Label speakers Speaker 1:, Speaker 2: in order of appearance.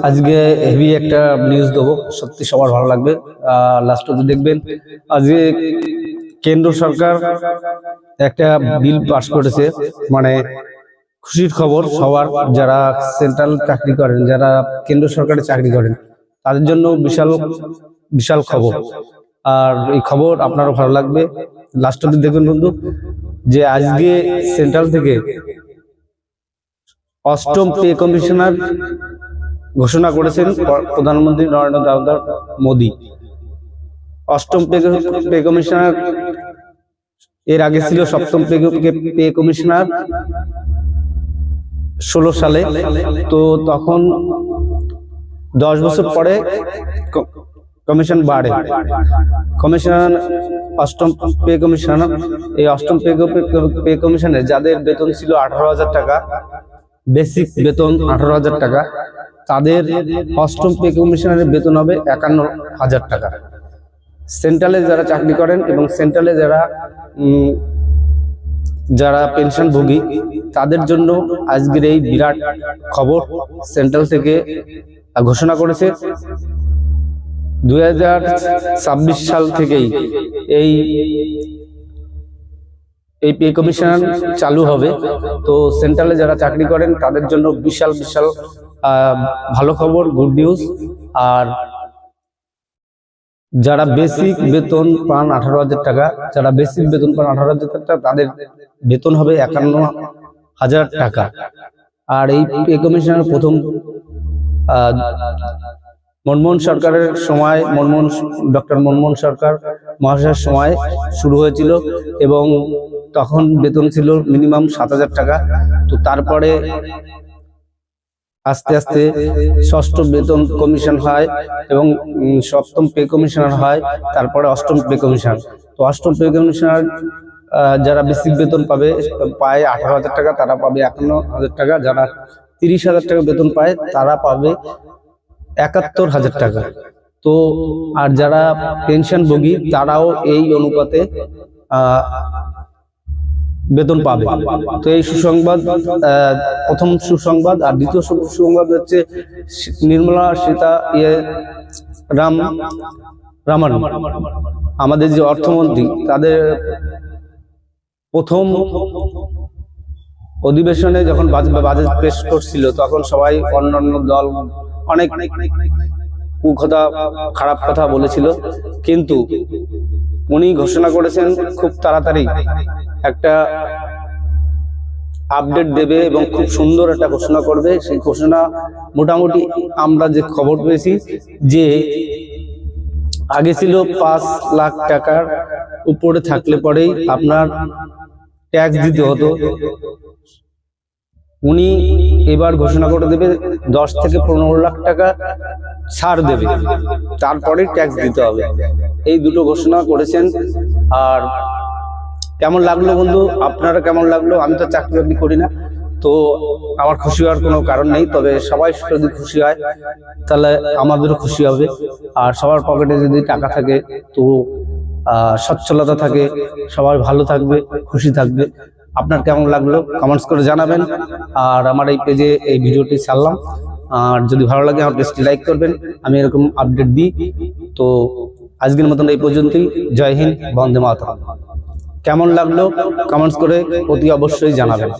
Speaker 1: আজকে হেভি একটা নিউজ দেবো, সত্যি সবার ভালো লাগবে। লাস্ট অবধি দেখবেন। আজকে কেন্দ্র সরকার একটা বিল পাস করেছে, মানে খুশির খবর সবার, যারা সেন্ট্রাল চাকরি করেন, যারা কেন্দ্র সরকারে চাকরি করেন, তাদের জন্য বিশাল বিশাল খবর। আর এই খবর আপনারও ভালো লাগবে, লাস্ট অবধি দেখবেন বন্ধু। যে আজকে সেন্ট্রাল থেকে অষ্টম পে কমিশনার ঘোষণা করেছেন প্রধানমন্ত্রী নরেন্দ্র দামোদর মোদী। অষ্টম পে কমিশনার, এর আগে ছিল সপ্তম পে কমিশনার 16 সালে। তো তখন 10 বছর পরে কমিশন বাড়ে, কমিশনার অষ্টম পে কমিশনার। এই অষ্টম পে কমিশনে যাদের বেতন ছিল 18,000 টাকা, বেসিক বেতন 18,000 টাকা, তাদের অষ্টম পে কমিশনারের বেতন হবে 51,000 টাকা। সেন্ট্রালে যারা চাকরি করেন এবং সেন্ট্রালে যারা পেনশনভোগী, তাদের জন্য আজকের এই বিরাট খবর। সেন্ট্রাল থেকে ঘোষণা করেছে 2026 সাল থেকেই এই পে কমিশন চালু হবে। তো সেন্ট্রালে যারা চাকরি করেন তাদের জন্য বিশাল বিশাল ভালো খবর, গুড নিউজ। আর যারা বেসিক বেতন পান 18,000 টাকা, যারা বেসিক বেতন পান 18,000 টাকা, তাদের বেতন হবে 51,000 টাকা। আর এই পে কমিশনের প্রথম মনমোহন সরকারের সময়, ডক্টর মনমোহন সরকার মহাশয়ের সময় শুরু হয়েছিল, এবং তখন বেতন ছিল মিনিমাম 7,000 টাকা। তো তারপরে আস্তে আস্তে ষষ্ঠ বেতন কমিশন হয় এবং সপ্তম পে কমিশনার হয়, তারপরে অষ্টম পে কমিশন। তো অষ্টম পে কমিশনার যারা বেসিক বেতন পায় 18,000 টাকা, তারা পাবে 51,000 টাকা। যারা 30,000 টাকা বেতন পায় তারা পাবে 71,000 টাকা। তো আর যারা পেনশনভোগী তারাও এই অনুপাতে বেতন পাবে। তো এই সুসংবাদ, প্রথম সুসংবাদ। আর দ্বিতীয় সুসংবাদ হচ্ছে নির্মলা সীতারামন, আমাদের যে অর্থমন্ত্রী, তাদের প্রথম অধিবেশনে যখন বাজেট পেশ করছিল, তখন সবাই অন্যান্য দল অনেক কুকথা, খারাপ কথা বলেছিল, কিন্তু উনি ঘোষণা করেছেন খুব তাড়াতাড়ি একটা আপডেট দেবে এবং খুব সুন্দর একটা ঘোষণা করবে। সেই ঘোষণা মোটামুটি আমরা যে খবর পেয়েছি, যে আগে ছিল 5 লাখ টাকার উপরে থাকলে পরেই আপনার ট্যাক্স দিতে হতো, উনি এবার ঘোষণা করে দেবে 10 থেকে 15 লাখ টাকা ছাড় দেবে, তারপরে ট্যাক্স দিতে হবে। এই দুটো ঘোষণা করেছেন। আর কেমন লাগলো বন্ধু, আপনারা কেমন লাগলো? আমি তো চাকরি বাকরি করি না, তো আমার খুশি হওয়ার কোনো কারণ নেই। তবে সবাই যদি খুশি হয় তাহলে আমাদেরও খুশি হবে। আর সবার পকেটে যদি টাকা থাকে, তো সচ্ছলতা থাকে, সবাই ভালো থাকবে, খুশি থাকবে। আপনার কেমন লাগলো কমেন্টস করে জানাবেন। আর আমার এই পেজে এই ভিডিওটি ছাড়লাম, আর যদি ভালো লাগে আমার পেজটি লাইক করবেন, আমি এরকম আপডেট দিই। তো আজকের মতন এই পর্যন্তই। জয় হিন্দ, বন্দে মাতরম। কেমন লাগলো কমেন্টস করে অতি অবশ্যই জানাবেন।